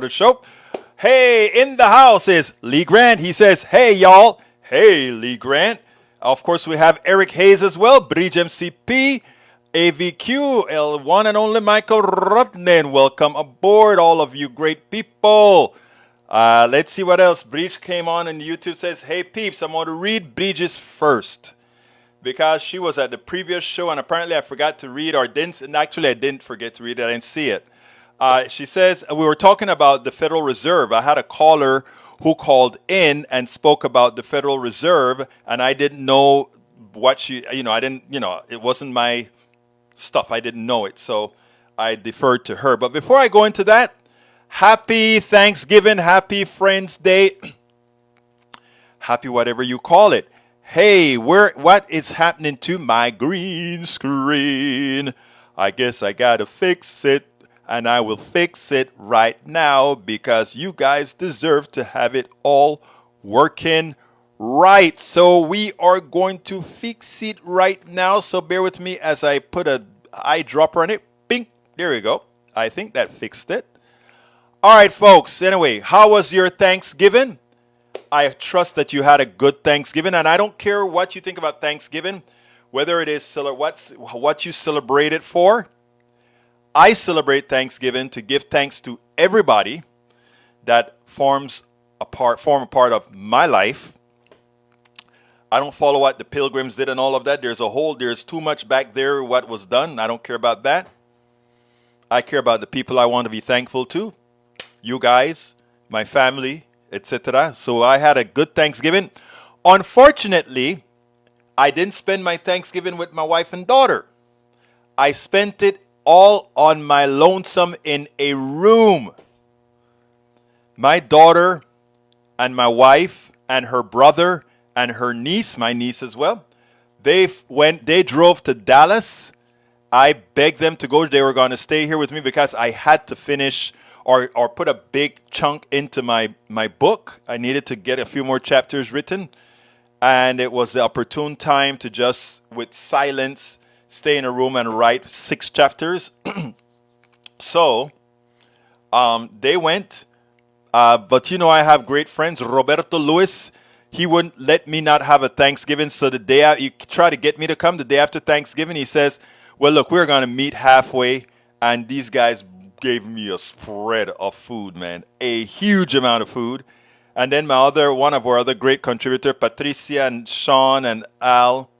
The show. Hey, in the house is Lee Grant. He says, hey, y'all. Hey, Lee Grant. Of course, we have Eric Hayes as well, Bridge MCP, AVQ, L1 and only Michael Rutnen. Welcome aboard, all of you great people. Let's see what else. Bridge came on and YouTube says, hey, peeps, I'm going to read Bridges first because she was at the previous show and apparently I forgot to read or didn't. And actually, I didn't forget to read it. I didn't see it. She says, we were talking about the Federal Reserve. I had a caller who called in and spoke about the Federal Reserve, and I didn't know what I didn't, it wasn't my stuff. I didn't know it, so I deferred to her. But before I go into that, happy Thanksgiving, happy Friends Day, happy whatever you call it. Hey, what is happening to my green screen? I guess I gotta fix it. And I will fix it right now because you guys deserve to have it all working right. So we are going to fix it right now. So bear with me as I put an eyedropper on it. Bing. There we go. I think that fixed it. All right, folks. Anyway, how was your Thanksgiving? I trust that you had a good Thanksgiving. And I don't care what you think about Thanksgiving, whether it is what you celebrate it for. I celebrate Thanksgiving to give thanks to everybody that form a part of my life. I don't follow what the Pilgrims did and all of that. There's too much back there what was done. I don't care about that. I care about the people I want to be thankful to. You guys, my family, etc. So I had a good Thanksgiving. Unfortunately, I didn't spend my Thanksgiving with my wife and daughter. I spent it all on my lonesome in a room. My daughter and my wife and her brother and her niece, my niece as well, they drove to Dallas. I begged them to go. They were going to stay here with me because I had to finish or put a big chunk into my book. I needed to get a few more chapters written. And it was the opportune time to just, with silence, stay in a room and write 6 chapters. So they went. But I have great friends. Roberto Lewis, he wouldn't let me not have a Thanksgiving. So the day he tried to get me to come the day after Thanksgiving, he says, well, look, we're going to meet halfway. And these guys gave me a spread of food, man. A huge amount of food. And then one of our other great contributors, Patricia and Sean and Al,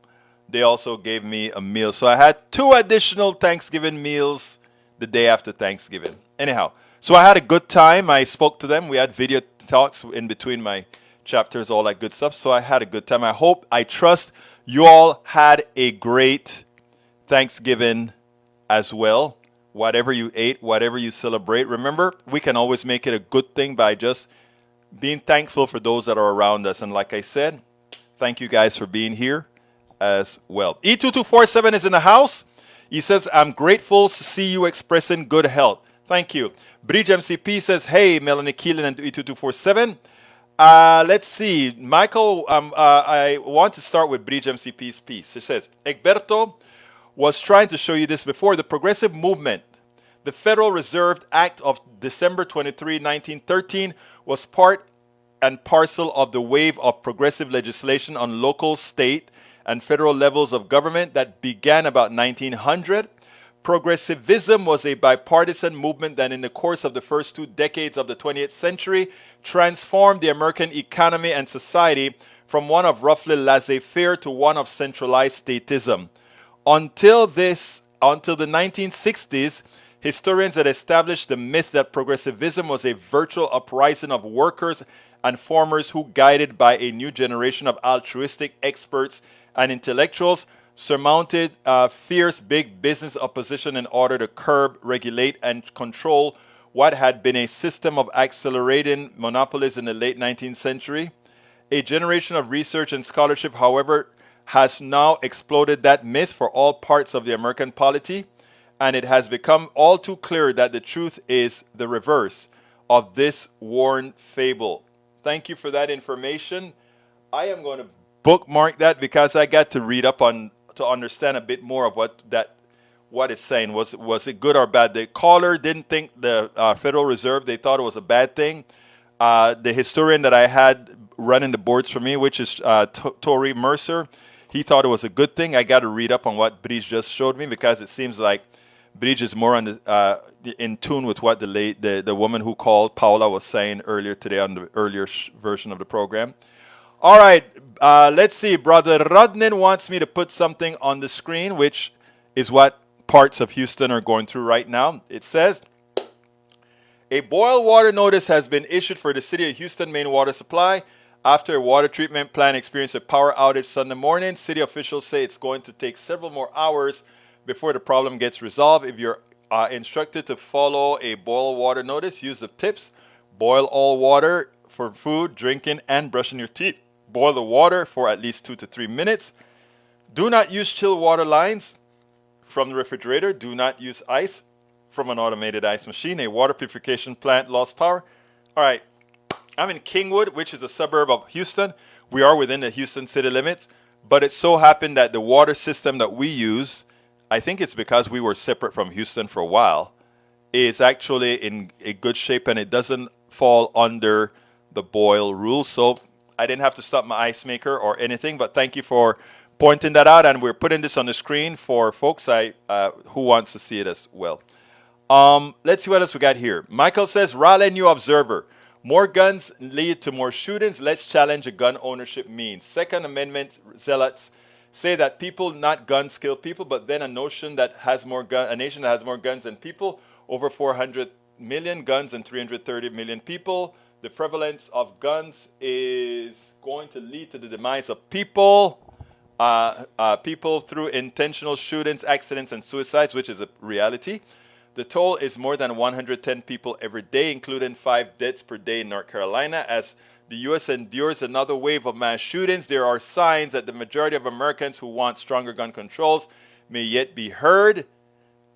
they also gave me a meal. So I had 2 additional Thanksgiving meals the day after Thanksgiving. Anyhow, so I had a good time. I spoke to them. We had video talks in between my chapters, all that good stuff. So I had a good time. I trust you all had a great Thanksgiving as well. Whatever you ate, whatever you celebrate. Remember, we can always make it a good thing by just being thankful for those that are around us. And like I said, thank you guys for being here as well. E2247 is in the house. He says, I'm grateful to see you expressing good health. Thank you. Bridge MCP says, hey, Melanie Keelan and E2247. Let's see. Michael, I want to start with Bridge MCP's piece. It says, Egberto was trying to show you this before. The progressive movement, the Federal Reserve Act of December 23, 1913, was part and parcel of the wave of progressive legislation on local, state, and federal levels of government that began about 1900. Progressivism was a bipartisan movement that in the course of the first 2 decades of the 20th century transformed the American economy and society from one of roughly laissez-faire to one of centralized statism. Until the 1960s, historians had established the myth that progressivism was a virtual uprising of workers and farmers who, guided by a new generation of altruistic experts and intellectuals, surmounted fierce big business opposition in order to curb, regulate, and control what had been a system of accelerating monopolies in the late 19th century. A generation of research and scholarship, however, has now exploded that myth for all parts of the American polity, and it has become all too clear that the truth is the reverse of this worn fable. Thank you for that information. I am going to bookmark that because I got to read up on to understand a bit more of what it's saying. Was it good or bad? The caller didn't think the Federal Reserve, they thought it was a bad thing. The historian that I had running the boards for me, which is Tory Mercer, he thought it was a good thing. I got to read up on what Bridge just showed me because it seems like Bridge is more on in tune with what the woman who called, Paula, was saying earlier today on the earlier version of the program. All right, let's see. Brother Rodnin wants me to put something on the screen, which is what parts of Houston are going through right now. It says, a boil water notice has been issued for the city of Houston main water supply after a water treatment plant experienced a power outage Sunday morning. City officials say it's going to take several more hours before the problem gets resolved. If you're instructed to follow a boil water notice, use the tips. Boil all water for food, drinking, and brushing your teeth. Boil the water for at least 2 to 3 minutes. Do not use chilled water lines from the refrigerator. Do not use ice from an automated ice machine. A water purification plant lost power. All right. I'm in Kingwood, which is a suburb of Houston. We are within the Houston city limits, but it so happened that the water system that we use, I think it's because we were separate from Houston for a while, is actually in a good shape and it doesn't fall under the boil rule. So I didn't have to stop my ice maker or anything, but thank you for pointing that out. And we're putting this on the screen for folks who wants to see it as well. Let's see what else we got here. Michael says, Raleigh New Observer. More guns lead to more shootings. Let's challenge a gun ownership means. Second Amendment zealots say that people, not guns, kill people, but then a nation that has more guns than people, over 400 million guns and 330 million people. The prevalence of guns is going to lead to the demise of people through intentional shootings, accidents, and suicides, which is a reality. The toll is more than 110 people every day, including 5 deaths per day in North Carolina. As the U.S. endures another wave of mass shootings, there are signs that the majority of Americans who want stronger gun controls may yet be heard.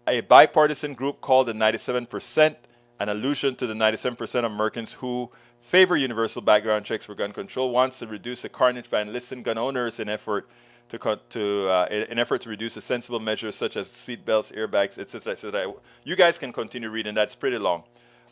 A bipartisan group called the 97%, an allusion to the 97% of Americans who favor universal background checks for gun control, wants to reduce the carnage by enlisting gun owners in effort to reduce the sensible measures such as seat belts, airbags, etc., etc. You guys can continue reading. That's pretty long.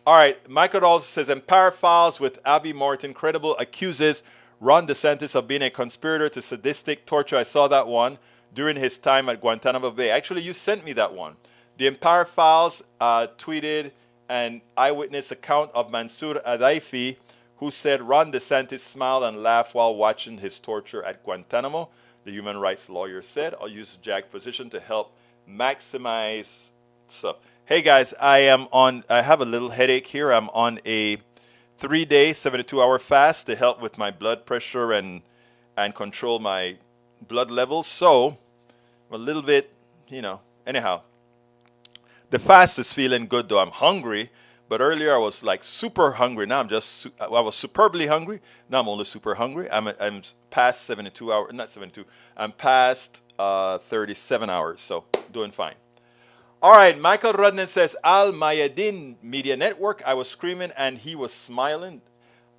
All right. Michael also says, Empire Files with Abby Morton. Credible accuses Ron DeSantis of being a conspirator to sadistic torture. I saw that one during his time at Guantanamo Bay. Actually, you sent me that one. The Empire Files tweeted an eyewitness account of Mansour Adaifi, who said Ron DeSantis smiled and laughed while watching his torture at Guantanamo. The human rights lawyer said, I'll use the JAG position to help maximize stuff. Hey guys, I have a little headache here. I'm on a 3-day, 72-hour fast to help with my blood pressure and control my blood levels. So, I'm a little bit, anyhow. The fast is feeling good though. I'm hungry, but earlier I was like super hungry. Now I was superbly hungry. Now I'm only super hungry. I'm past 72 hours, not 72. I'm past 37 hours, so doing fine. All right, Michael Rudnan says, Al Mayadin Media Network. I was screaming and he was smiling.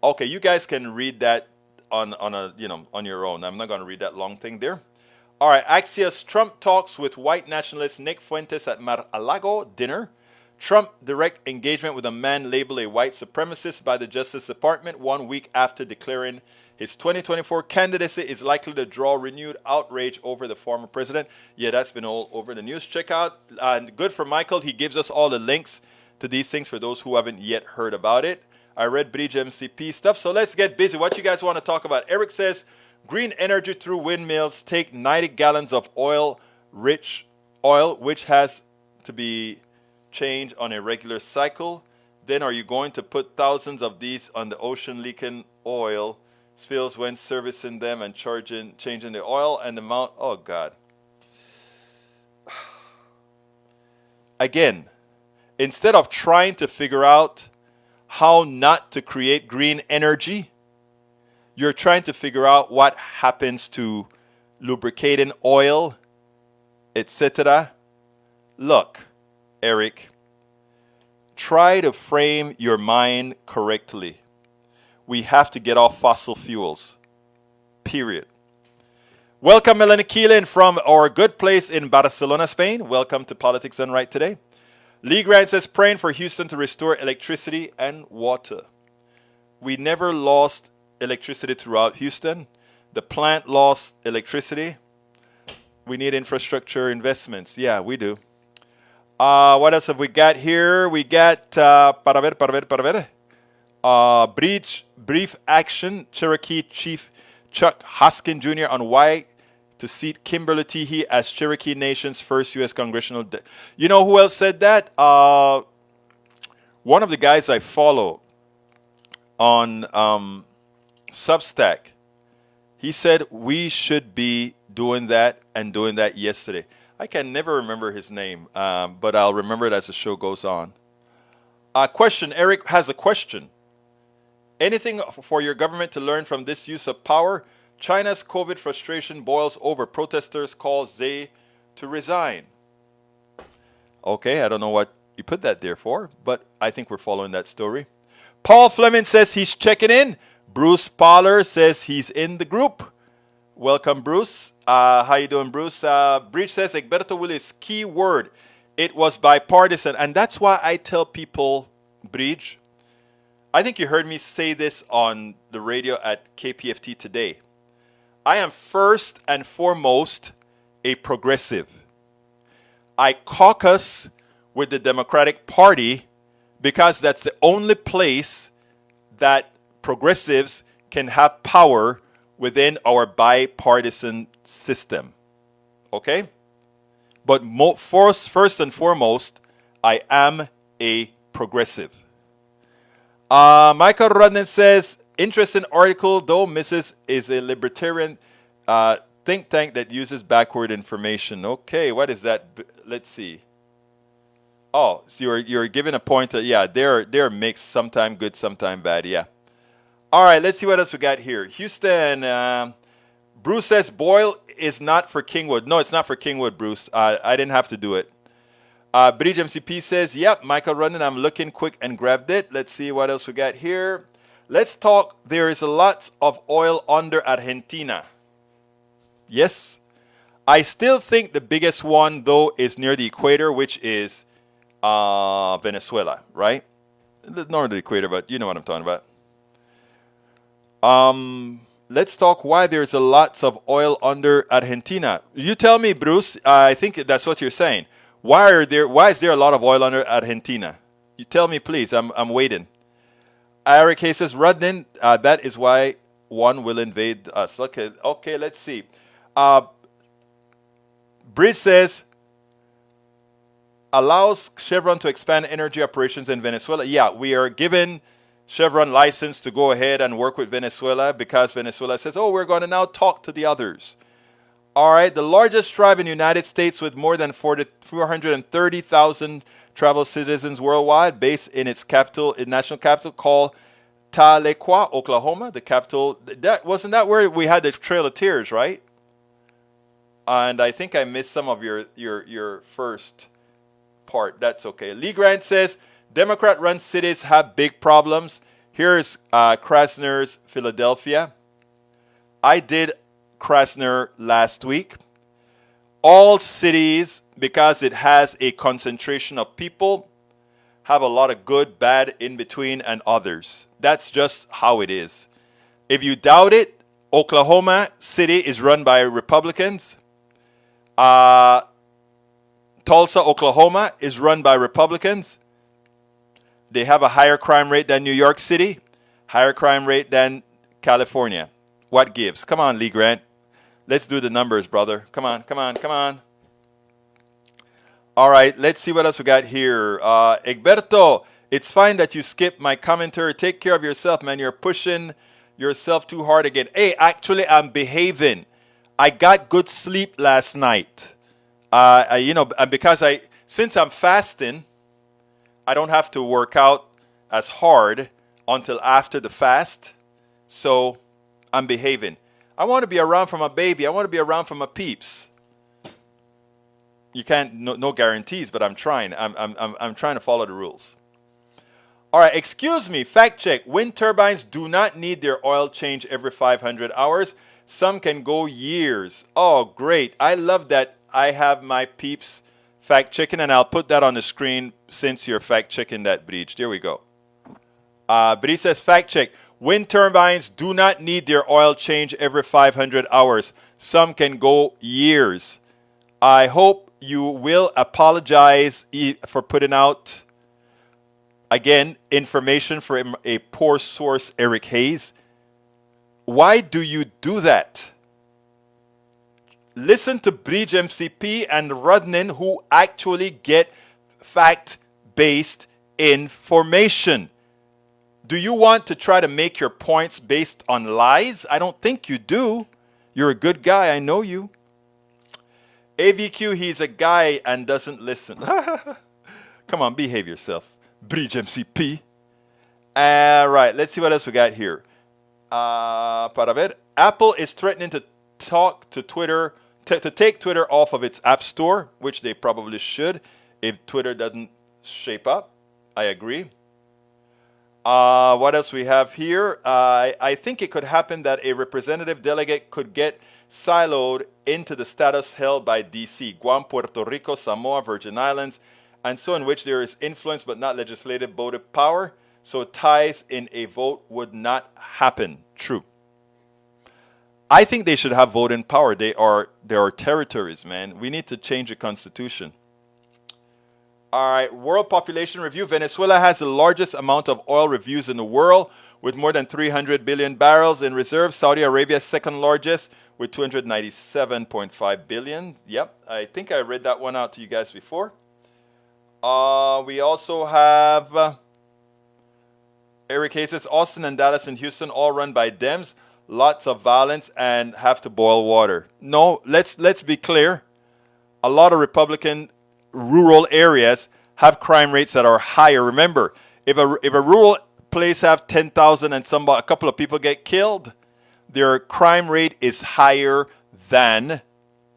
Okay, you guys can read that on your own. I'm not going to read that long thing there. All right, Axios, Trump talks with white nationalist Nick Fuentes at Mar-a-Lago dinner. Trump direct engagement with a man labeled a white supremacist by the Justice Department 1 week after declaring his 2024 candidacy is likely to draw renewed outrage over the former president. Yeah, that's been all over the news. Check out, good for Michael. He gives us all the links to these things for those who haven't yet heard about it. I read Bridge MCP stuff, so let's get busy. What you guys want to talk about? Eric says, green energy through windmills take 90 gallons of rich oil, which has to be changed on a regular cycle. Then are you going to put thousands of these on the ocean leaking oil spills when servicing them and changing the oil and the amount? Oh, God. Again, instead of trying to figure out how not to create green energy, you're trying to figure out what happens to lubricating oil, etc. Look, Eric, try to frame your mind correctly. We have to get off fossil fuels. Period. Welcome, Melanie Keelan from our good place in Barcelona, Spain. Welcome to Politics Done Right today. Lee Grant says, praying for Houston to restore electricity and water. We never lost electricity throughout Houston. The plant lost electricity. We need infrastructure investments. Yeah, we do. What else have we got here? We got, brief action, Cherokee Chief Chuck Hoskin Jr. on why to seat Kimberly Teehee as Cherokee Nation's first U.S. congressional. You know who else said that? One of the guys I follow on Substack, he said we should be doing that and doing that yesterday. I can never remember his name, but I'll remember it as the show goes on. Question. Eric has a question. Anything for your government to learn from this use of power? China's COVID frustration boils over. Protesters call Xi to resign. Okay, I don't know what you put that there for, but I think we're following that story. Paul Fleming says he's checking in. Bruce Poller says he's in the group. Welcome, Bruce. How you doing, Bruce? Breach says Egberto Willis, key word. It was bipartisan, and that's why I tell people, Breach, I think you heard me say this on the radio at KPFT today. I am first and foremost a progressive. I caucus with the Democratic Party because that's the only place that progressives can have power within our bipartisan system. Okay? But first and foremost, I am a progressive. Michael Rodden says, interesting article, though Mrs. is a libertarian think tank that uses backward information. Okay, what is that? Let's see. Oh, so you're giving a point that, yeah, they're mixed, sometime good, sometime bad, yeah. All right, let's see what else we got here. Houston, Bruce says Boyle is not for Kingwood. No, it's not for Kingwood, Bruce. I didn't have to do it. Bridge MCP says, yep, Michael Running, I'm looking quick and grabbed it. Let's see what else we got here. Let's talk. There is a lot of oil under Argentina. Yes. I still think the biggest one, though, is near the equator, which is Venezuela, right? Not near the equator, but you know what I'm talking about. Let's talk why there's a lots of oil under Argentina. You tell me, Bruce. I think that's what you're saying. Why is there a lot of oil under Argentina? You tell me, please. I'm waiting. Eric Hayes says, Rudnin, that is why one will invade us. Okay, let's see. Bridge says, allows Chevron to expand energy operations in Venezuela. Yeah, we are given Chevron license to go ahead and work with Venezuela because Venezuela says, oh, we're going to now talk to the others. All right, the largest tribe in the United States with more than 430,000 tribal citizens worldwide, based in its capital, its national capital, called Tahlequah, Oklahoma. The capital. Wasn't that where we had the Trail of Tears, right? And I think I missed some of your first part. That's okay. Lee Grant says Democrat-run cities have big problems. Here's Krasner's Philadelphia. I did Krasner last week. All cities, because it has a concentration of people, have a lot of good, bad, in between, and others. That's just how it is. If you doubt it, Oklahoma City is run by Republicans. Tulsa, Oklahoma is run by Republicans. They have a higher crime rate than New York City, higher crime rate than California. What gives? Come on, Lee Grant. Let's do the numbers, brother. Come on. All right, let's see what else we got here. Egberto, it's fine that you skipped my commentary. Take care of yourself, man. You're pushing yourself too hard again. Hey, actually, I'm behaving. I got good sleep last night. Because since I'm fasting, I don't have to work out as hard until after the fast. So I'm behaving. I want to be around for my baby. I want to be around for my peeps. You can't, no guarantees, but I'm trying. I'm trying to follow the rules. All right, excuse me, fact check. Wind turbines do not need their oil change every 500 hours. Some can go years. Oh, great. I love that I have my peeps fact checking, and I'll put that on the screen since you're fact checking that, Breach. There we go. Breach says, fact check. Wind turbines do not need their oil change every 500 hours. Some can go years. I hope you will apologize for putting out, again, information from a poor source, Eric Hayes. Why do you do that? Listen to Bridge MCP and Rudnin, who actually get fact-based information. Do you want to try to make your points based on lies? I don't think you do. You're a good guy. I know you. AVQ, he's a guy and doesn't listen. Come on, behave yourself. Bridge MCP. All right, let's see what else we got here. Para ver. Apple is threatening to talk to Twitter, to take Twitter off of its app store, which they probably should if Twitter doesn't shape up. I agree. What else we have here? I think it could happen that a representative delegate could get siloed into the status held by D.C., Guam, Puerto Rico, Samoa, Virgin Islands, and so in which there is influence but not legislative votive power. So ties in a vote would not happen. True. I think they should have voting power. They are territories, man. We need to change the constitution. All right, World Population Review. Venezuela has the largest amount of oil reserves in the world with more than 300 billion barrels in reserve. Saudi Arabia, second largest with 297.5 billion. Yep, I think I read that one out to you guys before. We also have Eric Hayes says Austin and Dallas and Houston all run by Dems. Lots of violence and have to boil water. No, let's be clear. A lot of Republican rural areas have crime rates that are higher. Remember, if a rural place have 10,000 and a couple of people get killed, their crime rate is higher than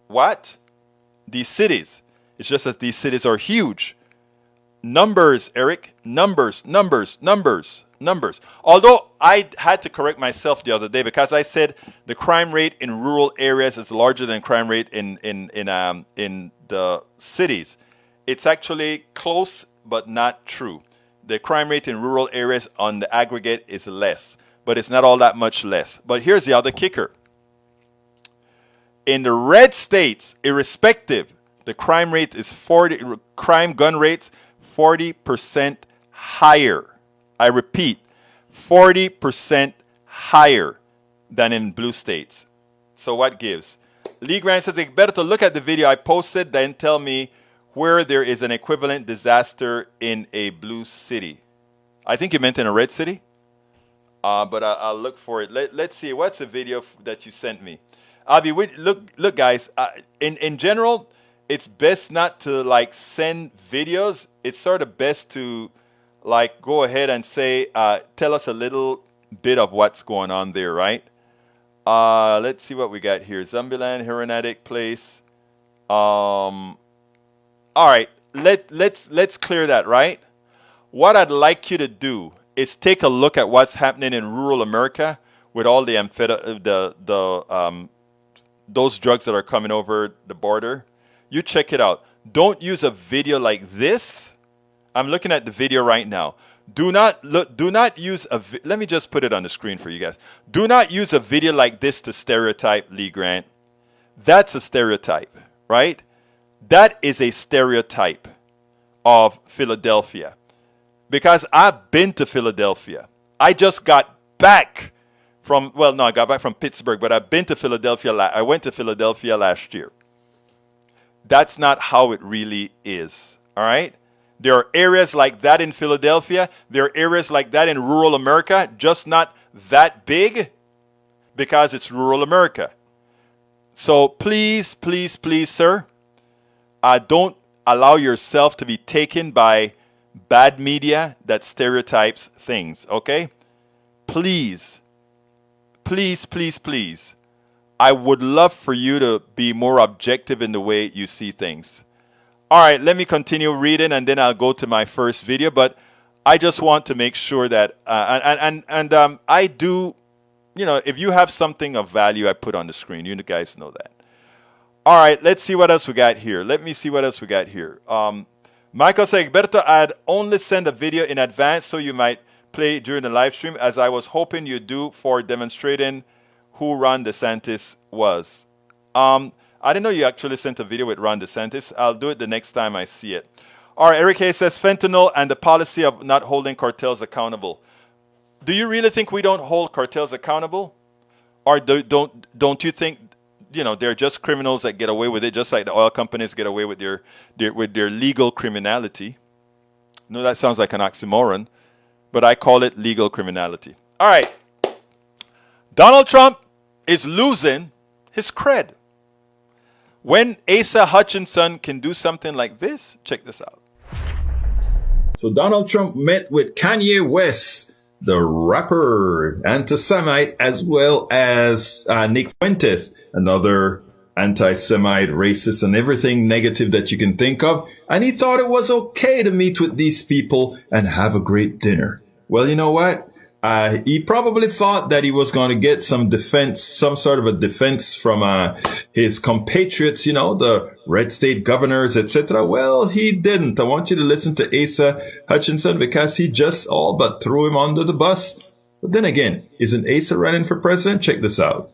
what? These cities. It's just that these cities are huge. Numbers, Eric. Numbers. Although I had to correct myself the other day because I said the crime rate in rural areas is larger than crime rate in the cities. It's actually close but not true. The crime rate in rural areas on the aggregate is less, but it's not all that much less. But here's the other kicker. In the red states, irrespective, the crime rate is gun rates 40% higher. I repeat, 40% higher than in blue states. So what gives? Lee Grant says it's better to look at the video I posted than tell me where there is an equivalent disaster in a blue city. I think you meant in a red city, but I'll look for it. Let's see. What's the video that you sent me? Look, guys. In general, it's best not to like send videos. It's sort of best to like go ahead and say, tell us a little bit of what's going on there, right? Let's see what we got here. Zombieland, Heronatic Place. All right, let's clear that, right? What I'd like you to do is take a look at what's happening in rural America with all the those drugs that are coming over the border. You check it out. Don't use a video like this. I'm looking at the video right now. Do not use let me just put it on the screen for you guys. Do not use a video like this to stereotype Lee Grant. That's a stereotype, right? That is a stereotype of Philadelphia. Because I've been to Philadelphia. I just got back from, I got back from Pittsburgh, but I've been to Philadelphia. I went to Philadelphia last year. That's not how it really is, all right? There are areas like that in Philadelphia. There are areas like that in rural America, just not that big because it's rural America. So please, please, please, sir, don't allow yourself to be taken by bad media that stereotypes things, okay? Please, please, please, please. I would love for you to be more objective in the way you see things. All right, let me continue reading and then I'll go to my first video. But I just want to make sure that, I do if you have something of value, I put on the screen. You guys know that. All right, let's see what else we got here. Let me see what else we got here. Michael said, Egberto, I'd only send a video in advance so you might play during the live stream, as I was hoping you'd do for demonstrating who Ron DeSantis was. I didn't know you actually sent a video with Ron DeSantis. I'll do it the next time I see it. All right, Eric Hayes says, fentanyl and the policy of not holding cartels accountable. Do you really think we don't hold cartels accountable? Or don't you think they're just criminals that get away with it, just like the oil companies get away with their legal criminality? No, that sounds like an oxymoron, but I call it legal criminality. All right. Donald Trump is losing his cred. When Asa Hutchinson can do something like this, check this out. So Donald Trump met with Kanye West, the rapper, anti-Semite, as well as Nick Fuentes, another anti-Semite, racist, and everything negative that you can think of. And he thought it was okay to meet with these people and have a great dinner. Well, you know what? He probably thought that he was going to get some defense, some sort of a defense from his compatriots, the red state governors, etc. Well, he didn't. I want you to listen to Asa Hutchinson, because he just all but threw him under the bus. But then again, isn't Asa running for president? Check this out.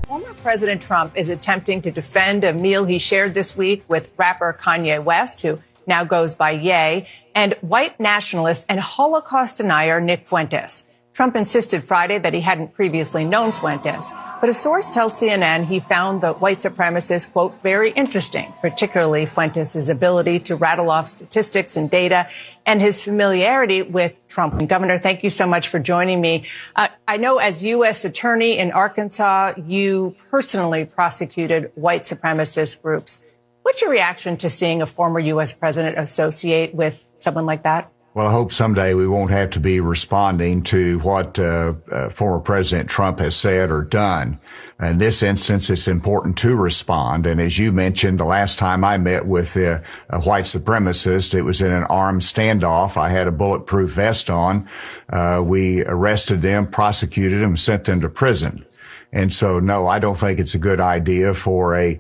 Former President Trump is attempting to defend a meal he shared this week with rapper Kanye West, who now goes by Ye, and white nationalist and Holocaust denier Nick Fuentes. Trump insisted Friday that he hadn't previously known Fuentes, but a source tells CNN he found the white supremacist, quote, very interesting, particularly Fuentes' ability to rattle off statistics and data and his familiarity with Trump. And Governor, thank you so much for joining me. I know as U.S. Attorney in Arkansas, you personally prosecuted white supremacist groups. What's your reaction to seeing a former U.S. president associate with someone like that? Well, I hope someday we won't have to be responding to what former President Trump has said or done. In this instance, it's important to respond. And as you mentioned, the last time I met with a white supremacist, it was in an armed standoff. I had a bulletproof vest on. We arrested them, prosecuted them, sent them to prison. And so, no, I don't think it's a good idea for a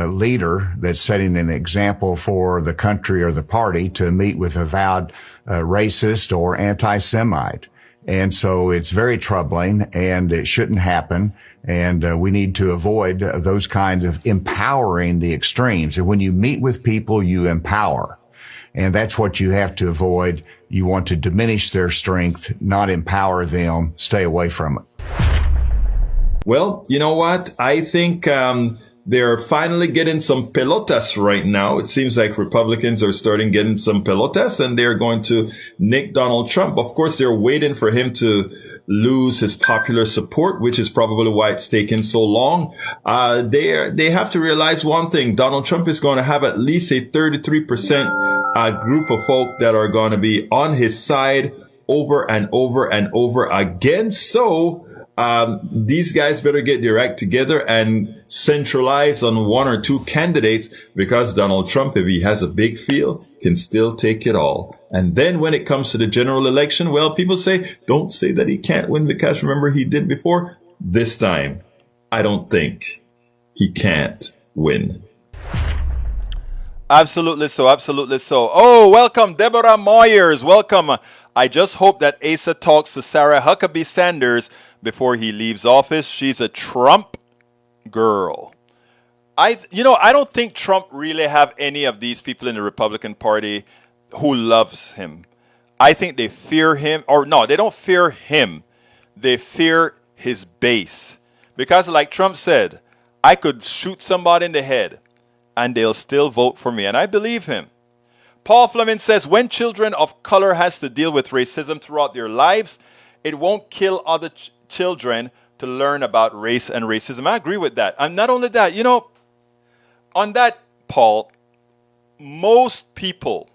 leader that's setting an example for the country or the party to meet with avowed racist or anti-Semite. And so it's very troubling, and it shouldn't happen. And we need to avoid those kinds of empowering the extremes. And when you meet with people, you empower. And that's what you have to avoid. You want to diminish their strength, not empower them. Stay away from it. Well, you know what? I think they're finally getting some pelotas right now. It seems like Republicans are starting getting some pelotas, and they're going to nick Donald Trump. Of course, they're waiting for him to lose his popular support, which is probably why it's taken so long. They have to realize one thing. Donald Trump is going to have at least a 33% group of folk that are going to be on his side over and over and over again. So these guys better get their act together and centralize on one or two candidates, because Donald Trump, if he has a big field, can still take it all. And then when it comes to the general election, well, people say, don't say that he can't win, because remember, he did before. This time, I don't think he can't win. Absolutely so. Absolutely so. Oh, welcome, Deborah Moyers. Welcome. I just hope that Asa talks to Sarah Huckabee Sanders before he leaves office. She's a Trump girl. I don't think Trump really have any of these people in the Republican Party who loves him. I think they fear him, or no, they don't fear him. They fear his base. Because like Trump said, I could shoot somebody in the head and they'll still vote for me. And I believe him. Paul Fleming says, when children of color has to deal with racism throughout their lives, it won't kill other children to learn about race and racism. I agree with that. And not only that, on that, Paul, most people,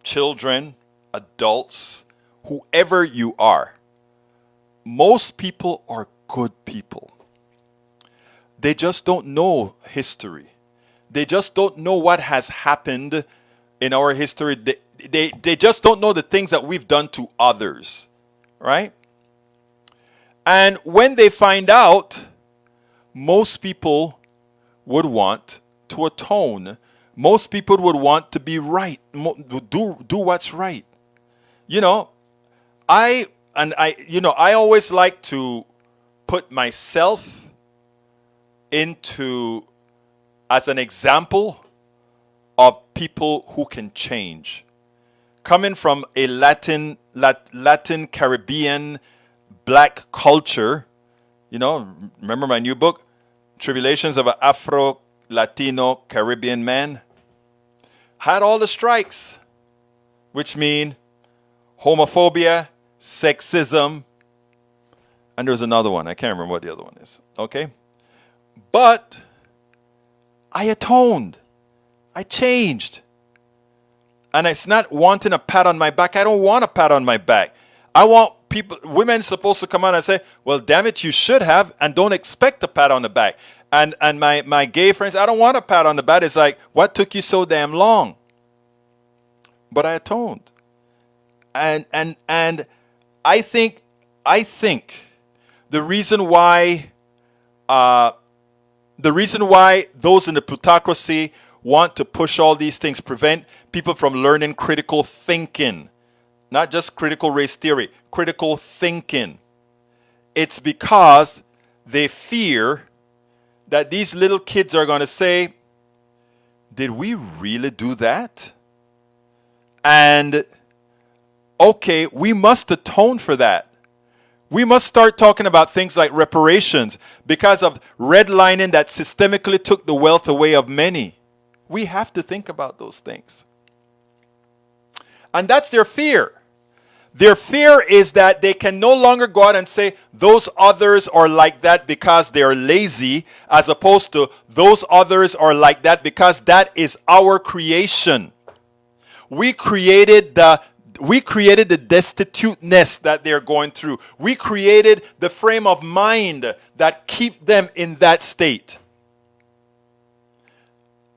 children, adults, whoever you are, most people are good people. They just don't know history. They just don't know what has happened in our history. They just don't know the things that we've done to others, right? And when they find out, most people would want to atone. Most people would want to be right, do what's right. You know, I always like to put myself into as an example of people who can change. Coming from a Latin Caribbean black culture, you know, remember my new book, Tribulations of an Afro-Latino Caribbean Man? Had all the strikes, which mean homophobia, sexism, and there's another one. I can't remember what the other one is. Okay? But I atoned. I changed. And it's not wanting a pat on my back. I don't want a pat on my back. I want women supposed to come out and say, well, damn it, you should have, and don't expect a pat on the back. And my gay friends, I don't want a pat on the back. It's like, what took you so damn long? But I atoned. And I think the reason why those in the plutocracy want to push all these things, prevent people from learning critical thinking, not just critical race theory, critical thinking. It's because they fear that these little kids are going to say, did we really do that? And okay, we must atone for that. We must start talking about things like reparations because of redlining that systemically took the wealth away of many. We have to think about those things. And that's their fear. Their fear is that they can no longer go out and say those others are like that because they are lazy, as opposed to those others are like that because that is our creation. We created the destituteness that they're going through. We created the frame of mind that keep them in that state.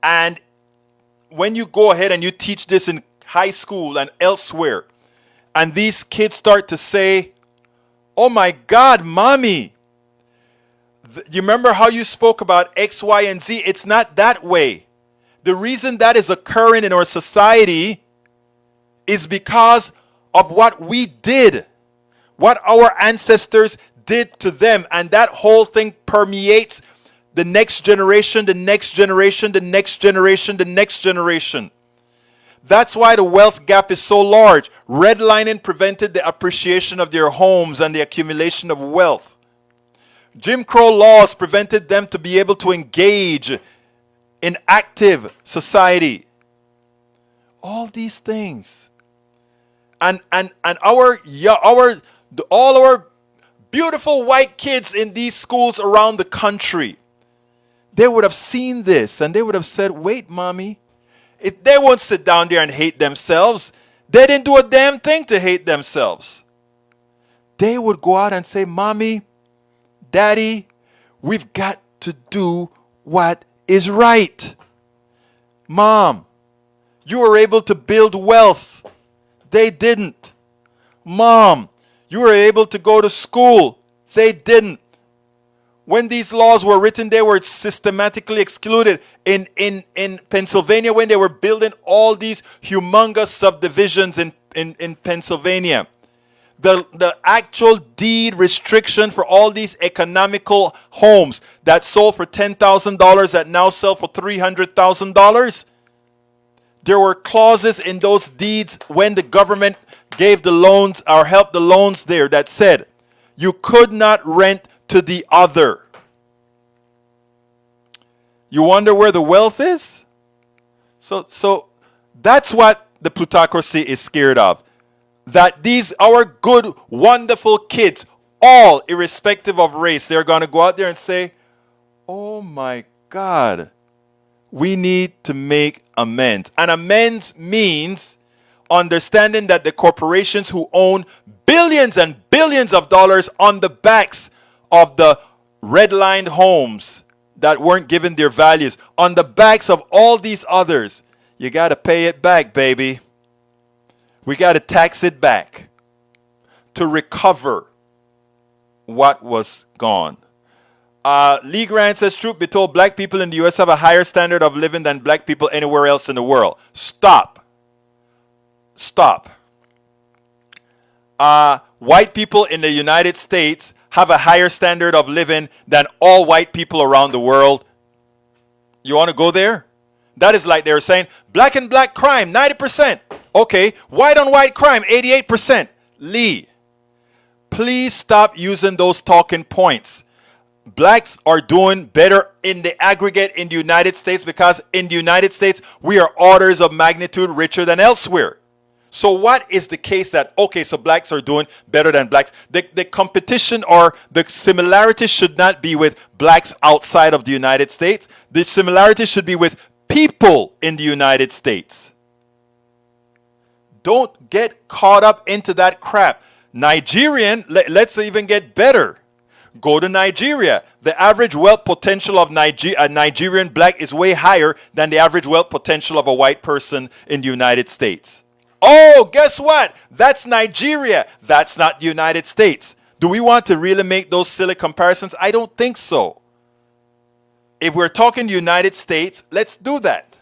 And when you go ahead and you teach this in high school and elsewhere, and these kids start to say, oh my God, mommy, you remember how you spoke about X, Y, and Z? It's not that way. The reason that is occurring in our society is because of what we did, what our ancestors did to them. And that whole thing permeates the next generation, the next generation, the next generation, the next generation. That's why the wealth gap is so large. Redlining prevented the appreciation of their homes and the accumulation of wealth. Jim Crow laws prevented them to be able to engage in active society. All these things. And all our beautiful white kids in these schools around the country, they would have seen this and they would have said, wait, mommy, if they won't sit down there and hate themselves, they didn't do a damn thing to hate themselves. They would go out and say, mommy, daddy, we've got to do what is right. Mom, you were able to build wealth. They didn't. Mom, you were able to go to school. They didn't. When these laws were written, they were systematically excluded. In Pennsylvania, when they were building all these humongous subdivisions in Pennsylvania, the actual deed restriction for all these economical homes that sold for $10,000 that now sell for $300,000, there were clauses in those deeds when the government gave the loans or helped the loans there that said you could not rent to the other. You wonder where the wealth is? So that's what the plutocracy is scared of. That these, our good, wonderful kids, all irrespective of race, they're going to go out there and say, oh my God, we need to make amends. And amends means understanding that the corporations who own billions and billions of dollars on the backs of the redlined homes that weren't given their values, on the backs of all these others, you got to pay it back, baby. We got to tax it back to recover. what was gone. Lee Grant says, truth be told, black people in the U.S. have a higher standard of living than black people anywhere else in the world. Stop. White people in the United States have a higher standard of living than all white people around the world. You want to go there? That is like they were saying, black and black crime, 90%. Okay, white on white crime, 88%. Lee, please stop using those talking points. Blacks are doing better in the aggregate in the United States because in the United States, we are orders of magnitude richer than elsewhere. So what is the case that, okay, so blacks are doing better than blacks? The competition or the similarity should not be with blacks outside of the United States. The similarity should be with people in the United States. Don't get caught up into that crap. Nigerian, let's even get better. Go to Nigeria. The average wealth potential of a Nigerian black is way higher than the average wealth potential of a white person in the United States. Oh, guess what? That's Nigeria. That's not the United States. Do we want to really make those silly comparisons? I don't think so. If we're talking United States, let's do that.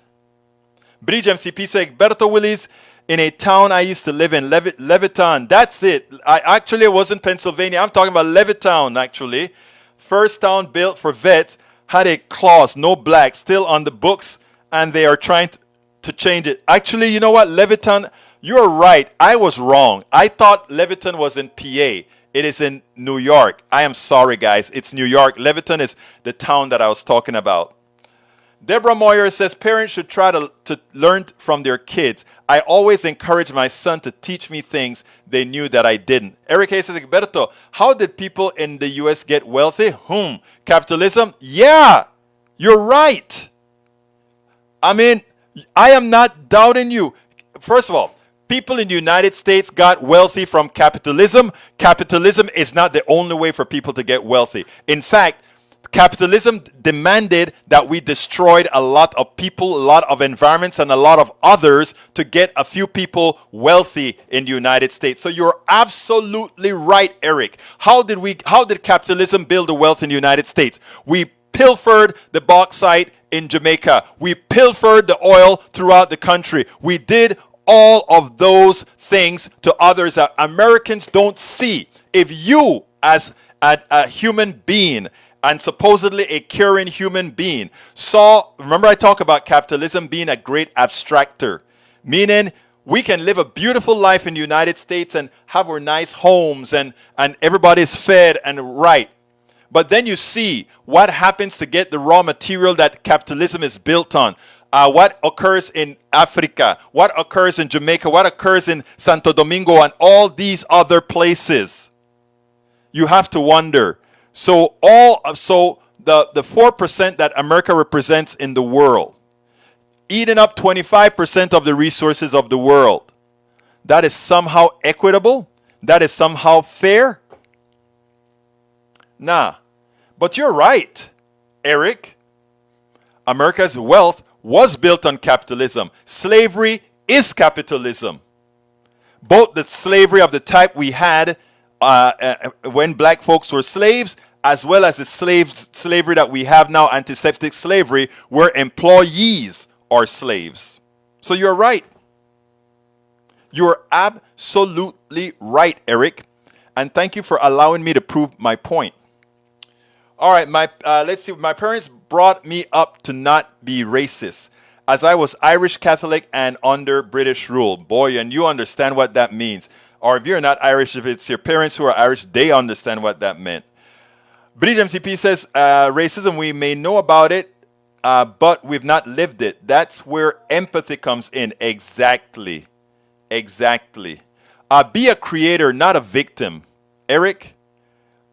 Bridge MCP says, Berto Willis in a town I used to live in, Levittown. That's it. It wasn't Pennsylvania. I'm talking about Levittown, actually. First town built for vets had a clause, no black, still on the books, and they are trying to change it. Actually, you know what? Levittown, you're right. I was wrong. I thought Levittown was in PA. It is in New York. I am sorry, guys. It's New York. Levittown is the town that I was talking about. Deborah Moyer says parents should try to learn from their kids. I always encourage my son to teach me things they knew that I didn't. Eric Hayes says, Berto, how did people in the U.S. get wealthy? Capitalism? Yeah, you're right. I mean, I am not doubting you. First of all, people in the United States got wealthy from capitalism. Capitalism is not the only way for people to get wealthy. In fact, capitalism demanded that we destroyed a lot of people, a lot of environments, and a lot of others to get a few people wealthy in the United States. So you're absolutely right, Eric. How did capitalism build the wealth in the United States? We pilfered the bauxite in Jamaica. We pilfered the oil throughout the country. We did all of those things to others that Americans don't see. If you, as a human being, and supposedly a caring human being, remember I talk about capitalism being a great abstractor, meaning we can live a beautiful life in the United States and have our nice homes and everybody's fed and right. But then you see what happens to get the raw material that capitalism is built on. What occurs in Africa, what occurs in Jamaica, what occurs in Santo Domingo and all these other places. You have to wonder. So the 4% that America represents in the world, eating up 25% of the resources of the world, that is somehow equitable? That is somehow fair? Nah. But you're right, Eric. America's wealth was built on capitalism. Slavery is capitalism. Both the slavery of the type we had when black folks were slaves, as well as the slavery that we have now, antiseptic slavery, where employees are slaves. So you're right. You're absolutely right, Eric. And thank you for allowing me to prove my point. All right, let's see. My parents brought me up to not be racist, as I was Irish Catholic and under British rule. Boy, and you understand what that means. Or if you're not Irish, if it's your parents who are Irish, they understand what that meant. British MCP says, racism, we may know about it, but we've not lived it. That's where empathy comes in. Exactly. Exactly. Be a creator, not a victim. Eric,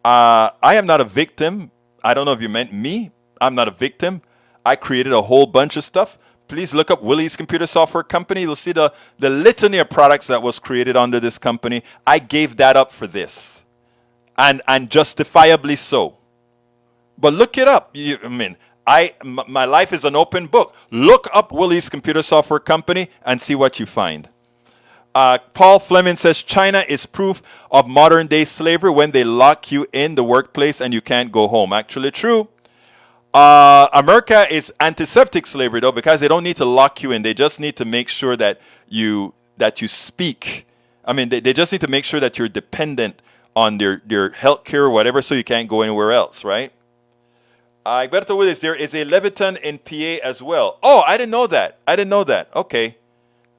I am not a victim. I don't know if you meant me. I'm not a victim. I created a whole bunch of stuff. Please look up Willie's Computer Software Company. You'll see the litany of products that was created under this company. I gave that up for this. And justifiably so. But look it up. My life is an open book. Look up Willie's Computer Software Company and see what you find. Paul Fleming says China is proof of modern day slavery when they lock you in the workplace and you can't go home. Actually true. America is antiseptic slavery though, because they don't need to lock you in. They just need to make sure that you speak. I mean, they just need to make sure that you're dependent on their health care or whatever, so you can't go anywhere else, right? Alberto Willis, there is a Leviton in PA as well. Oh, I didn't know that. Okay.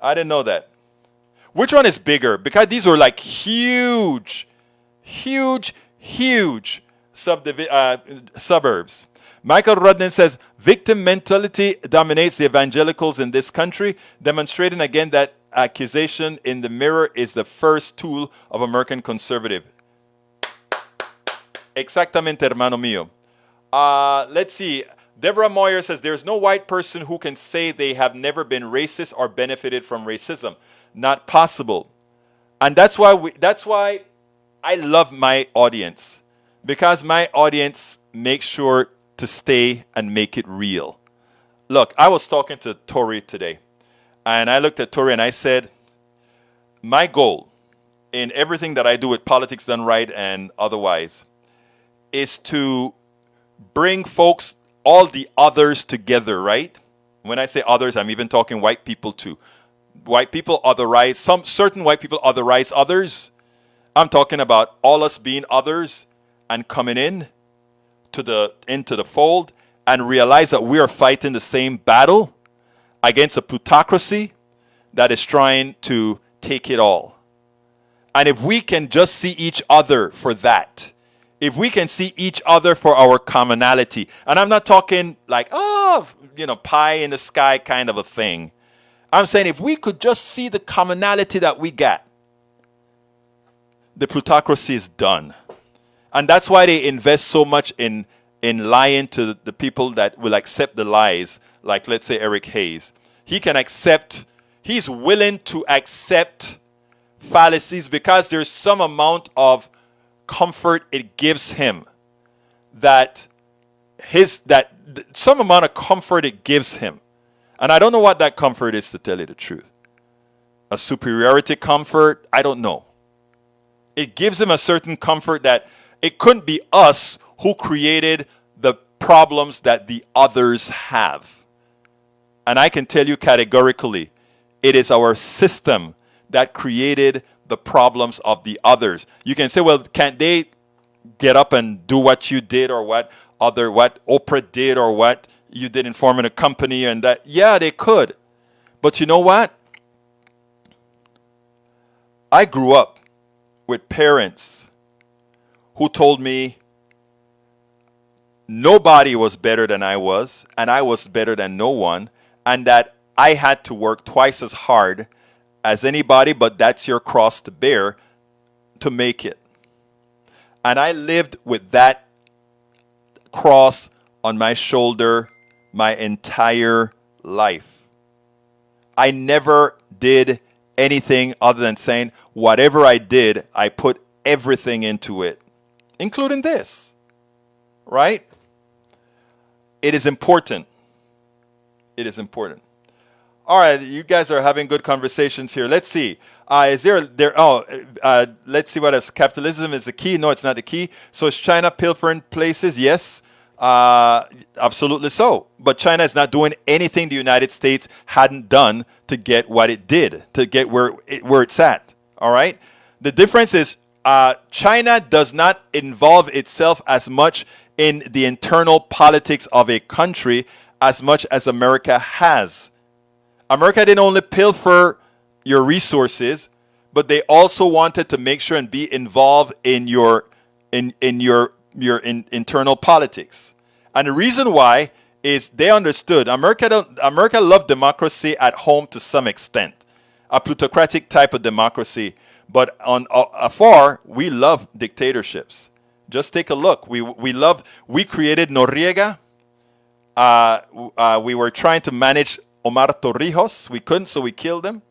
I didn't know that. Which one is bigger? Because these are like huge suburbs. Michael Rudden says, victim mentality dominates the evangelicals in this country, demonstrating again that accusation in the mirror is the first tool of American conservative. Exactamente, hermano mío. Let's see. Deborah Moyer says, there's no white person who can say they have never been racist or benefited from racism. Not possible. And that's why I love my audience. Because my audience makes sure to stay and make it real. Look, I was talking to Tori today. And I looked at Tori and I said, my goal in everything that I do with Politics Done Right and otherwise is to bring folks, all the others together, right? When I say others, I'm even talking white people too. White people otherize, certain white people otherize others. I'm talking about all us being others and coming into the fold and realize that we are fighting the same battle against a plutocracy that is trying to take it all. And if we can just see each other for that, if we can see each other for our commonality, and I'm not talking like, pie in the sky kind of a thing. I'm saying if we could just see the commonality that we got, the plutocracy is done. And that's why they invest so much in lying to the people that will accept the lies, like let's say Eric Hayes. He's willing to accept fallacies because there's some amount of comfort it gives him some amount of comfort it gives him. And I don't know what that comfort is, to tell you the truth. A superiority comfort? I don't know. It gives him a certain comfort that it couldn't be us who created the problems that the others have. And I can tell you categorically, it is our system that created the problems of the others. You can say, well, can't they get up and do what you did or what Oprah did or what you did in forming a company and that? Yeah, they could. But you know what? I grew up with parents who told me nobody was better than I was, and I was better than no one, and that I had to work twice as hard as anybody, but that's your cross to bear to make it. And I lived with that cross on my shoulder my entire life. I never did anything other than saying, whatever I did, I put everything into it, including this, right? It is important. It is important. All right, you guys are having good conversations here. Let's see. Let's see what else. Capitalism is the key. No, it's not the key. So is China pilfering places? Yes, absolutely so. But China is not doing anything the United States hadn't done to get what it did, to get where it's at. All right? The difference is China does not involve itself as much in the internal politics of a country as much as America has. America didn't only pilfer your resources, but they also wanted to make sure and be involved in your internal politics. And the reason why is they understood America loved democracy at home to some extent, a plutocratic type of democracy. But on afar, we love dictatorships. Just take a look. We created Noriega. We were trying to manage Omar Torrijos. We couldn't, so we killed him.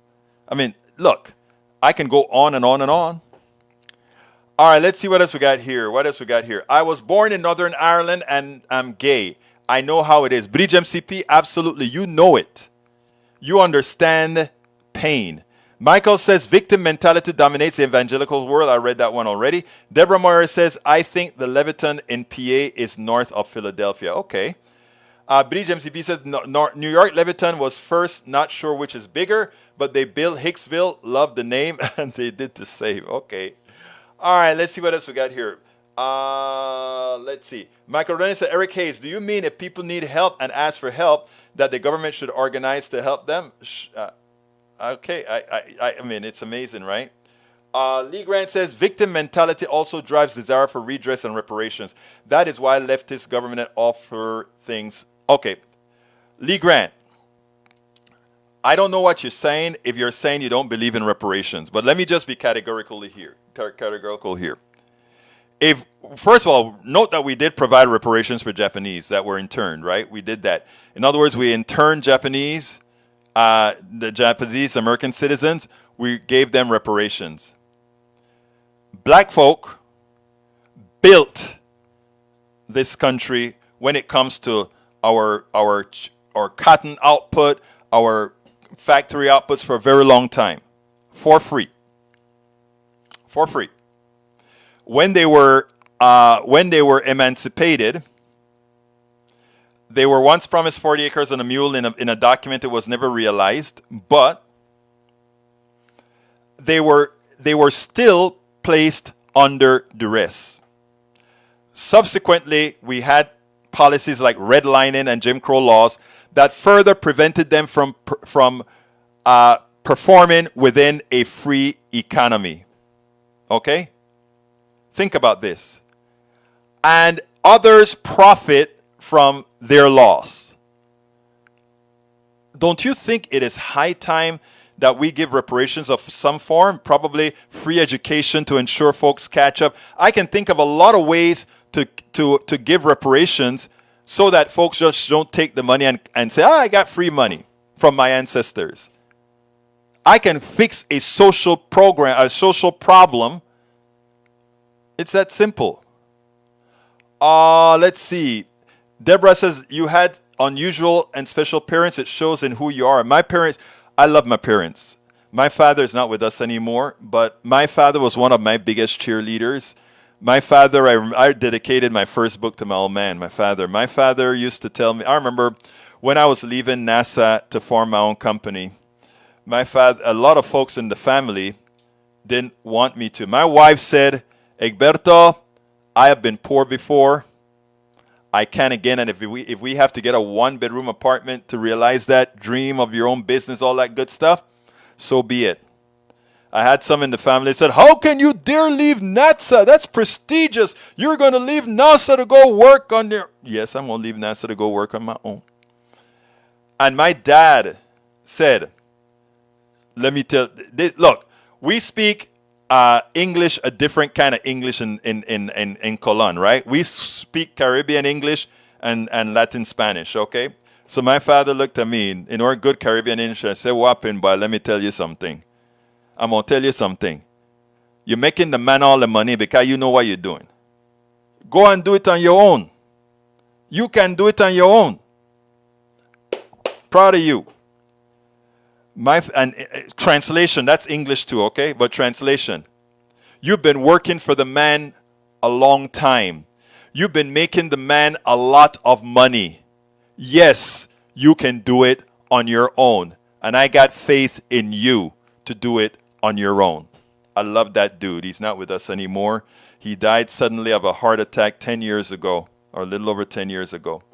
I mean, look, I can go on and on and on. All right, let's see what else we got here. I was born in Northern Ireland and I'm gay. I know how it is. Bridge MCP, absolutely. You know it. You understand pain. Michael says victim mentality dominates the evangelical world. I read that one already. Deborah Moyer says, I think the Leviton in PA is north of Philadelphia. Okay. Bridge MCP says New York Leviton was first, not sure which is bigger, but they built Hicksville, loved the name, and they did the same. Okay. All right, let's see what else we got here. Let's see. Michael Rennie said, Eric Hayes, do you mean if people need help and ask for help, that the government should organize to help them? Okay, I mean, it's amazing, right? Lee Grant says, victim mentality also drives desire for redress and reparations. That is why leftist government offer things. Okay, Lee Grant, I don't know what you're saying if you're saying you don't believe in reparations, but let me just be categorical here. If, first of all, note that we did provide reparations for Japanese that were interned, right? We did that. In other words, we interned Japanese, the Japanese American citizens, we gave them reparations. Black folk built this country when it comes to our cotton output, our factory outputs for a very long time, for free. For free. When they were emancipated, they were once promised 40 acres and a mule in a document that was never realized, but they were still placed under duress. Subsequently, we had policies like redlining and Jim Crow laws that further prevented them from performing within a free economy. Okay? Think about this. And others profit from their loss. Don't you think it is high time that we give reparations of some form, probably free education to ensure folks catch up? I can think of a lot of ways to give reparations so that folks just don't take the money and say, I got free money from my ancestors. I can fix a social program, a social problem. It's that simple. Let's see. Deborah says, you had unusual and special parents. It shows in who you are. My parents, I love my parents. My father is not with us anymore, but my father was one of my biggest cheerleaders. My father, I dedicated my first book to my old man, my father. My father used to tell me, I remember when I was leaving NASA to form my own company, my father, a lot of folks in the family didn't want me to. My wife said, Egberto, I have been poor before. I can again, and if we have to get a one-bedroom apartment to realize that dream of your own business, all that good stuff, so be it. I had some in the family that said, how can you dare leave NASA? That's prestigious. You're going to leave NASA to go work on your... Yes, I'm going to leave NASA to go work on my own. And my dad said, let me tell... Look, we speak English, a different kind of English in Colon, right? We speak Caribbean English and Latin Spanish, okay? So my father looked at me in our good Caribbean English and said, Whopping, boy, let me tell you something. I'm going to tell you something. You're making the man all the money because you know what you're doing. Go and do it on your own. You can do it on your own. Proud of you. Translation, that's English too, okay? But translation. You've been working for the man a long time. You've been making the man a lot of money. Yes, you can do it on your own. And I got faith in you to do it on your own. I love that dude. He's not with us anymore. He died suddenly of a heart attack 10 years ago, or a little over 10 years ago.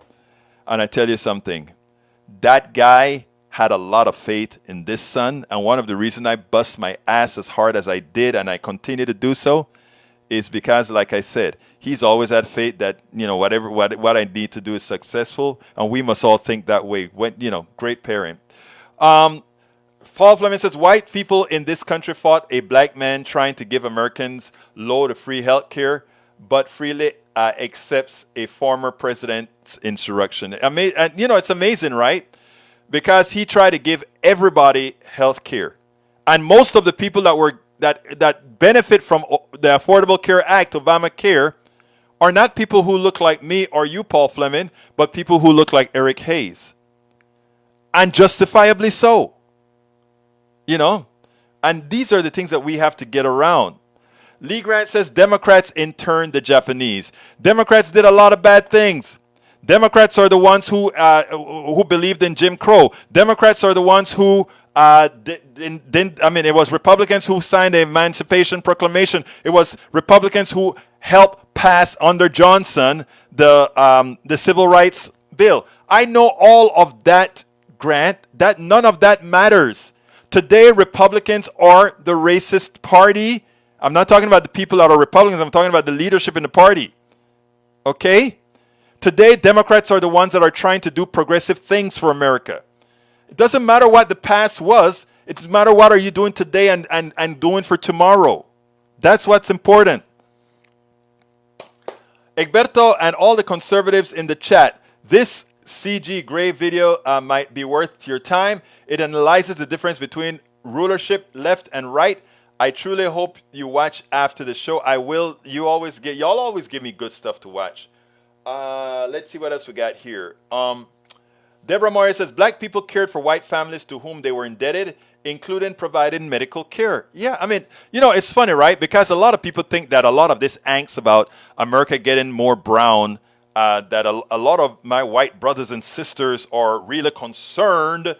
And I tell you something, that guy had a lot of faith in this son, and one of the reasons I bust my ass as hard as I did, and I continue to do so, is because, like I said, he's always had faith that, what I need to do is successful, and we must all think that way. Great parent. Paul Fleming says, white people in this country fought a black man trying to give Americans low to free health care, but freely accepts a former president's insurrection. It's amazing, right? Because he tried to give everybody health care. And most of the people that benefit from the Affordable Care Act, Obamacare, are not people who look like me or you, Paul Fleming, but people who look like Eric Hayes. And justifiably so. And these are the things that we have to get around. Lee Grant says Democrats interned the Japanese. Democrats did a lot of bad things. Democrats are the ones who believed in Jim Crow. Democrats are the ones who it was Republicans who signed the Emancipation Proclamation. It was Republicans who helped pass under Johnson the Civil Rights Bill. I know all of that, Grant. That none of that matters. Today, Republicans are the racist party. I'm not talking about the people that are Republicans. I'm talking about the leadership in the party. Okay? Today, Democrats are the ones that are trying to do progressive things for America. It doesn't matter what the past was. It doesn't matter what are you doing today and doing for tomorrow. That's what's important. Egberto and all the conservatives in the chat, this CG Gray video might be worth your time. It analyzes the difference between rulership, left and right. I truly hope you watch after the show. I will. Y'all always give me good stuff to watch. Let's see what else we got here. Deborah Moyer says, black people cared for white families to whom they were indebted, including providing medical care. Yeah, I mean, it's funny, right? Because a lot of people think that a lot of this angst about America getting more brown, that a lot of my white brothers and sisters are really concerned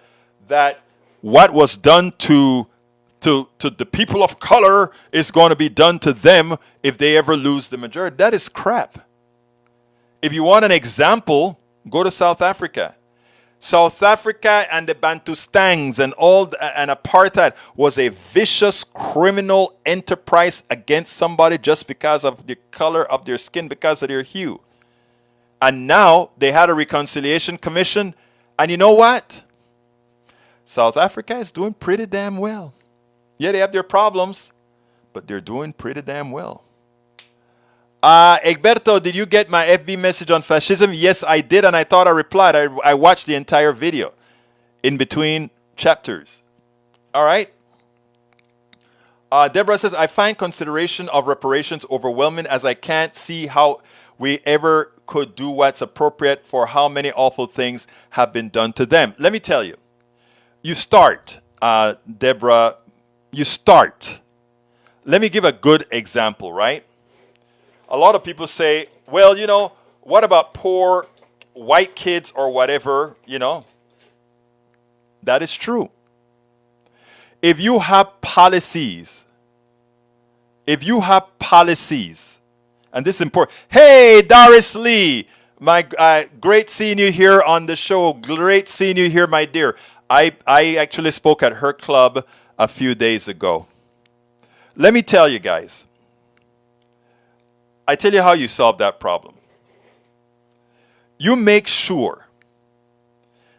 that what was done to the people of color is going to be done to them if they ever lose the majority. That is crap. If you want an example, go to South Africa. South Africa and the Bantustans and apartheid was a vicious criminal enterprise against somebody just because of the color of their skin, because of their hue. And now they had a reconciliation commission. And you know what? South Africa is doing pretty damn well. Yeah, they have their problems, but they're doing pretty damn well. Egberto, did you get my FB message on fascism? Yes, I did, and I thought I replied. I watched the entire video in between chapters. All right. Deborah says, I find consideration of reparations overwhelming as I can't see how we ever could do what's appropriate for how many awful things have been done to them. Let me tell you. You start, Deborah, you start. Let me give a good example, right? A lot of people say, well, what about poor white kids or whatever, That is true. If you have policies, and this is important. Hey, Doris Lee, my great seeing you here on the show. Great seeing you here, my dear. I actually spoke at her club a few days ago. Let me tell you guys. I tell you how you solve that problem. You make sure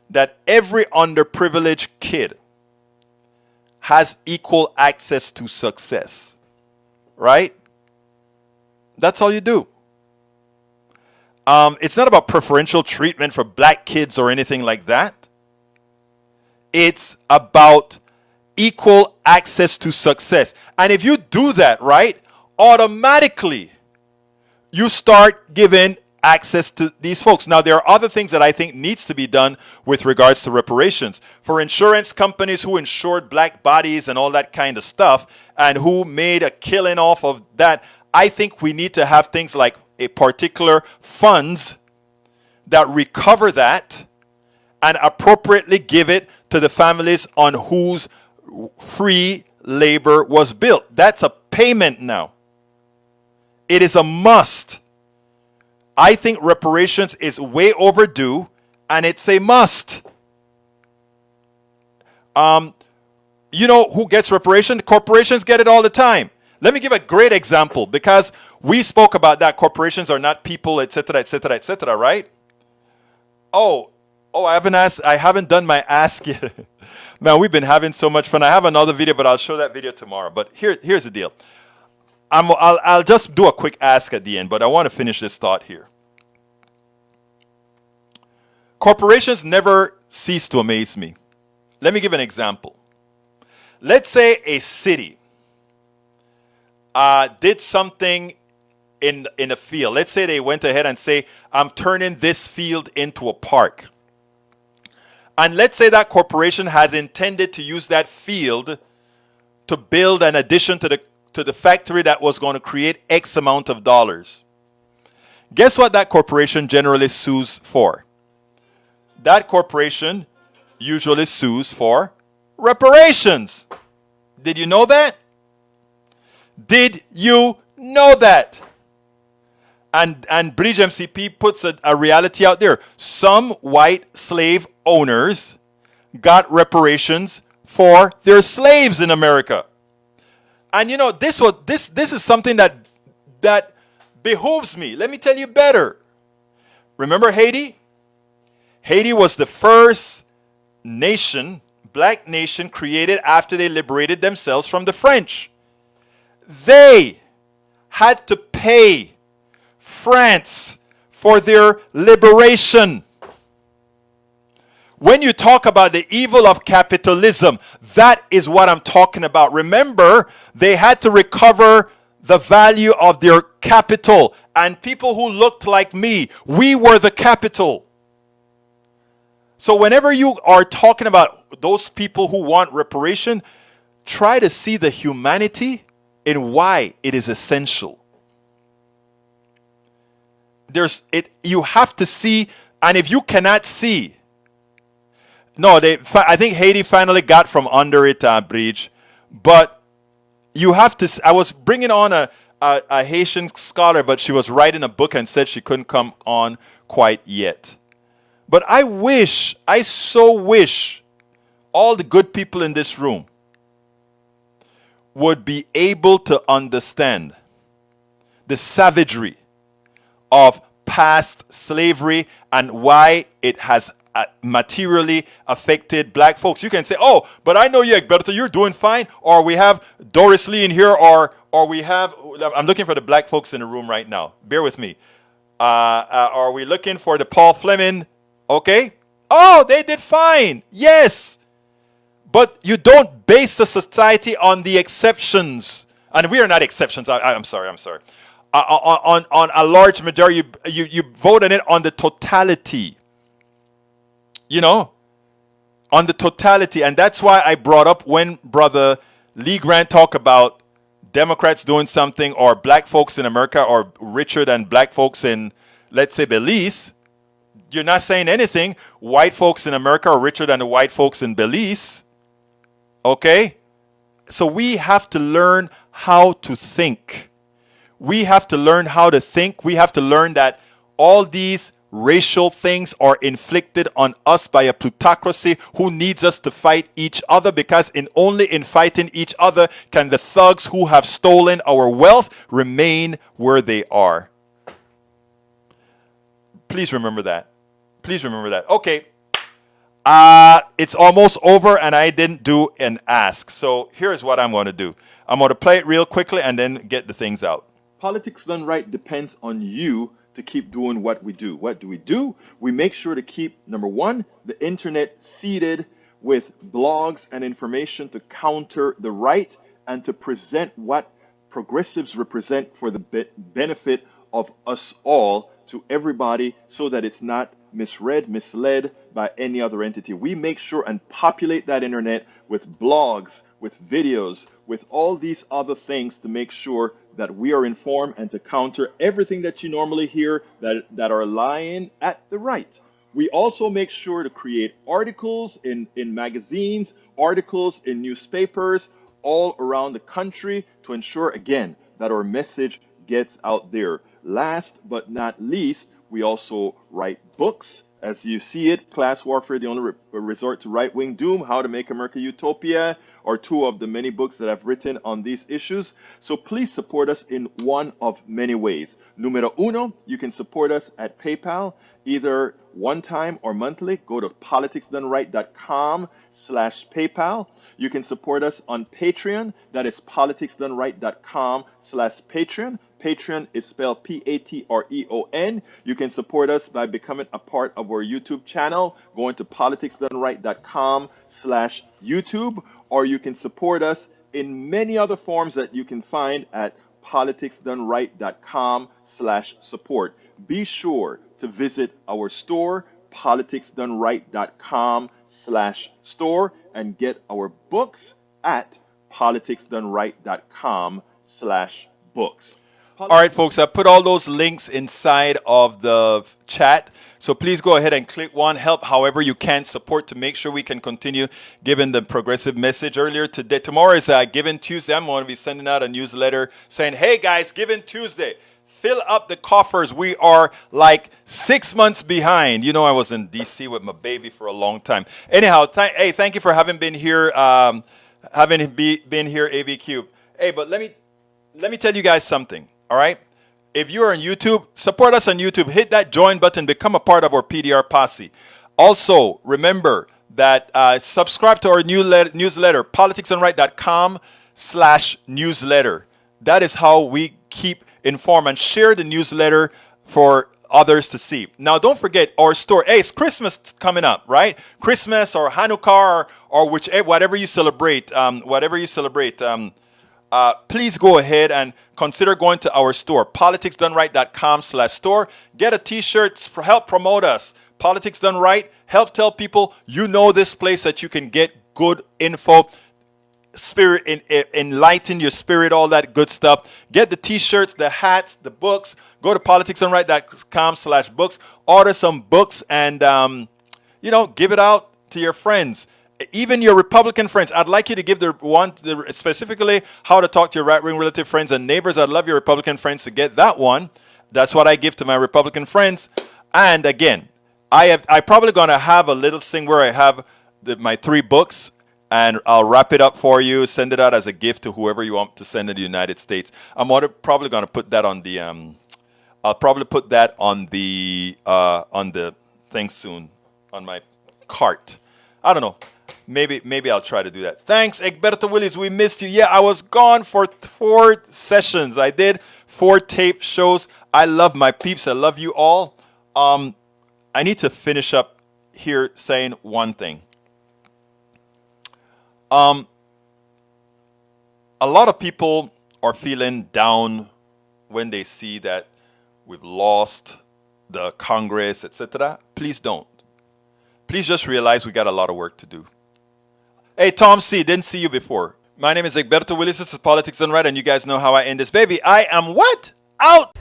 that every underprivileged kid has equal access to success. Right? That's all you do. It's not about preferential treatment for black kids or anything like that. It's about equal access to success. And if you do that, right, automatically you start giving access to these folks. Now, there are other things that I think needs to be done with regards to reparations. For insurance companies who insured black bodies and all that kind of stuff and who made a killing off of that, I think we need to have things like a particular funds that recover that and appropriately give it to the families on whose free labor was built. That's a payment now. It is a must. I think reparations is way overdue, and it's a must. You know who gets reparations? Corporations get it all the time. Let me give a great example, because we spoke about that. Corporations are not people, etc., etc., etc., right? Oh, I haven't done my ask yet. Man, we've been having so much fun. I have another video, but I'll show that video tomorrow. But here's the deal. I'll just do a quick ask at the end, but I want to finish this thought here. Corporations never cease to amaze me. Let me give an example. Let's say a city did something in a field. Let's say they went ahead and say, I'm turning this field into a park. And let's say that corporation had intended to use that field to build an addition to the factory that was going to create X amount of dollars. Guess what that corporation generally sues for? That corporation usually sues for reparations. Did you know that? Did you know that? And Bridge MCP puts a reality out there. Some white slave owners got reparations for their slaves in America. And you know, this is something that behooves me. Let me tell you better. Remember Haiti? Haiti was the first nation, black nation, created after they liberated themselves from the French. They had to pay France for their liberation. When you talk about the evil of capitalism, that is what I'm talking about. Remember, they had to recover the value of their capital. And people who looked like me, we were the capital. So whenever you are talking about those people who want reparation, try to see the humanity in why it is essential. You have to see, and if you cannot see, I think Haiti finally got from under it, Bridge, but you have to. I was bringing on a Haitian scholar, but she was writing a book and said she couldn't come on quite yet. But I so wish all the good people in this room would be able to understand the savagery of past slavery and why it has materially affected black folks. You can say, oh, but I know you, Egberto, you're doing fine. Or we have Doris Lee in here, or we have, I'm looking for the black folks in the room right now. Bear with me. Are we looking for the Paul Fleming? Okay. Oh, they did fine. Yes. But you don't base the society on the exceptions. And we are not exceptions. I'm sorry. On a large majority, you vote on it on the totality. You know, on the totality. And that's why I brought up when Brother Lee Grant talked about Democrats doing something, or black folks in America are richer than black folks in, let's say, Belize. You're not saying anything. White folks in America are richer than the white folks in Belize. Okay? So we have to learn how to think. We have to learn how to think. We have to learn that all these racial things are inflicted on us by a plutocracy who needs us to fight each other, because only in fighting each other can the thugs who have stolen our wealth remain where they are. Please remember that. Please remember that. Okay. It's almost over and I didn't do an ask. So here's what I'm going to do. I'm going to play it real quickly and then get the things out. Politics done right depends on you to keep doing what we do. What do? We make sure to keep, number one, the internet seeded with blogs and information to counter the right and to present what progressives represent for the benefit of us all to everybody, so that it's not misread, misled by any other entity. We make sure and populate that internet with blogs, with videos, with all these other things to make sure that we are informed and to counter everything that you normally hear that are lying at the right. We also make sure to create articles in magazines, articles in newspapers all around the country to ensure, again, that our message gets out there. Last but not least, we also write books. As you see it, Class Warfare, the Only Resort to Right-Wing Doom, How to Make America Utopia, are two of the many books that I've written on these issues. So please support us in one of many ways. Numero uno, you can support us at PayPal, either one time or monthly. Go to politicsdoneright.com/PayPal. You can support us on Patreon. That is politicsdoneright.com/Patreon. Patreon is spelled Patreon. You can support us by becoming a part of our YouTube channel, going to politicsdoneright.com/YouTube, or you can support us in many other forms that you can find at politicsdoneright.com/support. Be sure to visit our store, politicsdoneright.com/store, and get our books at politicsdoneright.com/books. All right, folks, I put all those links inside of the chat. So please go ahead and click one. Help however you can. Support to make sure we can continue giving the progressive message. Earlier today, tomorrow is Giving Tuesday. I'm going to be sending out a newsletter saying, hey, guys, Giving Tuesday. Fill up the coffers. We are like 6 months behind. You know, I was in D.C. with my baby for a long time. Anyhow, thank you for having been here, been here, AVQ. Hey, but let me tell you guys something. All right. If you are on YouTube, support us on YouTube. Hit that join button. Become a part of our PDR posse. Also, remember that subscribe to our newsletter, politicsdoneright.com/newsletter. That is how we keep informed, and share the newsletter for others to see. Now, don't forget our store. Hey, it's Christmas coming up, right? Christmas or Hanukkah or whatever you celebrate. Please go ahead and consider going to our store, politicsdoneright.com/store. Get a t-shirt, help promote us. Politics Done Right, help tell people you know this place that you can get good info, enlighten your spirit, all that good stuff. Get the t-shirts, the hats, the books. Go to politicsdoneright.com/books. Order some books and, give it out to your friends. Even your Republican friends. I'd like you to give specifically how to talk to your right-wing relative friends and neighbors. I'd love your Republican friends to get that one. That's what I give to my Republican friends. And again, I probably going to have a little thing where I have my 3 books, and I'll wrap it up for you, send it out as a gift to whoever you want to send in the United States. I'm probably going to put that on the I'll probably put that on the thing soon, on my cart. I don't know. Maybe I'll try to do that. Thanks, Egberto Willis. We missed you. Yeah, I was gone for 4 sessions. I did 4 tape shows. I love my peeps. I love you all. I need to finish up here saying one thing. A lot of people are feeling down when they see that we've lost the Congress, etc. Please don't. Please just realize we got a lot of work to do. Hey, Tom C., didn't see you before. My name is Egberto Willis. This is Politics Done Right, and you guys know how I end this baby. I am what? Out!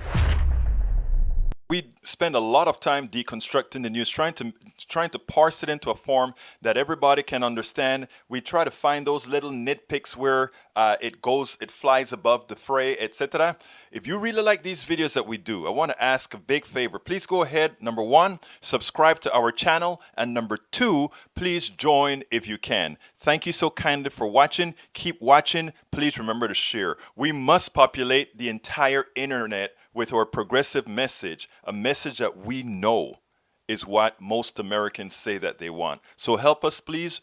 We spend a lot of time deconstructing the news, trying to parse it into a form that everybody can understand. We try to find those little nitpicks where it flies above the fray, etc. If you really like these videos that we do, I want to ask a big favor. Please go ahead. Number 1, subscribe to our channel. And number 2, please join if you can. Thank you so kindly for watching. Keep watching. Please remember to share. We must populate the entire internet with our progressive message, a message that we know is what most Americans say that they want. So help us, please.